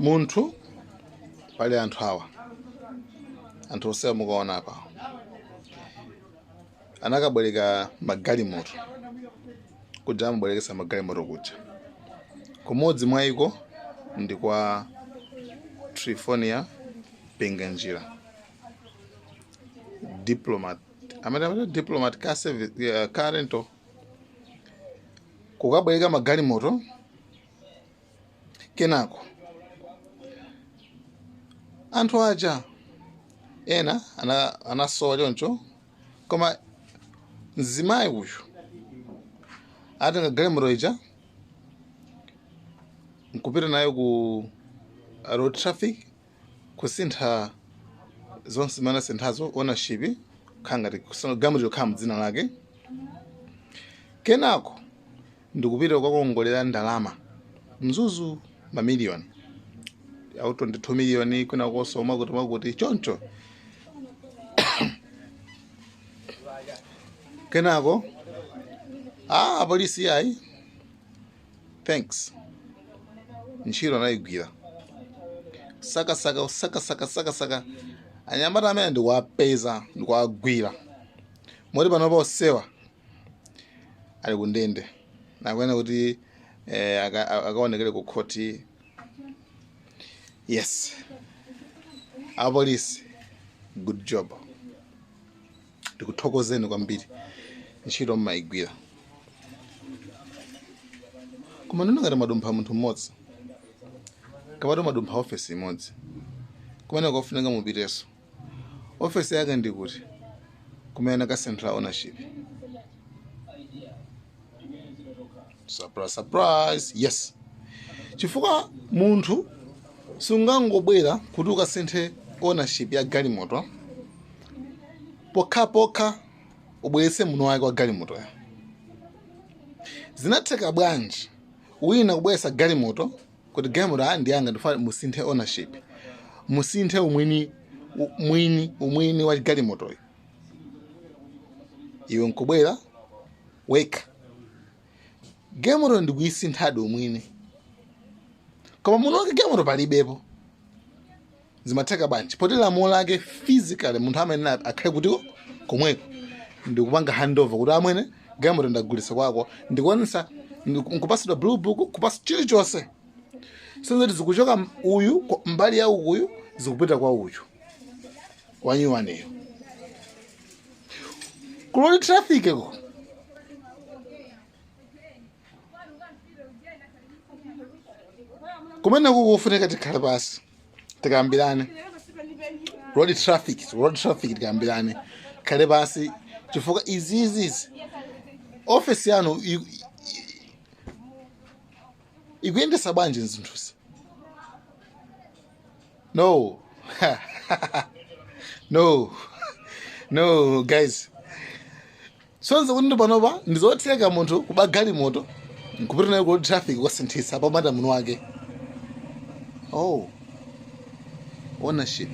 Muntu pali anthu awa. Anthu osewa mukaona apa. Anakabwereka magalimoto. Kuja amabwerekesa magalimoto kuja. Kumodzi mwa iko ndi kwa Trifonia Penganjira. Diplomat. Amene diplomat ka service currento. Kukabwereka magalimoto. Kenako. Anthu aja ena anasowa choncho koma mzimayi uyu atenga galimoto ija nkupita nayo ku road traffic kusintha zonse zimene sinthazo ownership khangati galimoto yokhala mdzina lake. Kenako ndikupita kukakongolera ndalama mzuzu mamiliyoni au 22 miliyoni kuna kosoma kuti choncho. Kenako polisi ayi thanks ntchito anayigwira saka anyamata amene ndikuwapeza ndikuwagwira moti panopa osewa ali kundende nakwena kuti akaonekere ku khoti. Yes, apolisi good job, ndikuthokozeni kwambiri ntchito mmayigwira. Koma nino ngati madumpha munthu mmodzi kapatu madumpha ofesi imodzi kumene kofunika mupiteso. Ofesi yake ndi kuti kumene ka central ownership. Surprise. Yes, chifukwa munthu sungangobwera kuti ukasinthe ownership ya galimoto pokha ubweretse muno wake wa galimoto ya. Zinatheka bwanji wina kubweretsa galimoto kuti galimoto ndi yanga ndifuna musinthe ownership, musinthe umwini wa galimoto iwe nkubwera weka galimoto ndikuyisinthadi umwini koma muno wake galimoto palibepo. Zimatheka bwanji poti lamulo lake physically munthu amene akhale kutiko komweko ndikupanga handover kuti amwene galimoto ndagulitsa kwako ndikuonesa nkupasidwa blue book kupasa chilichonse sinzati zikuchoka uyu mbali ya uyu zikupita kwa uyu wanyuwaneyo kuloli traffic ko. Kumene kukufunika tikhale pasi tikambirane road traffic tikambirane khale pasi chifukwa izi office yanu ikuyendesa bwanji zinthuzi. No guys, sonze kuti panopa ndizotheka munthu kuba galimoto nkupita nayo road traffic kwasinthisa pamata muno wake. Ownership.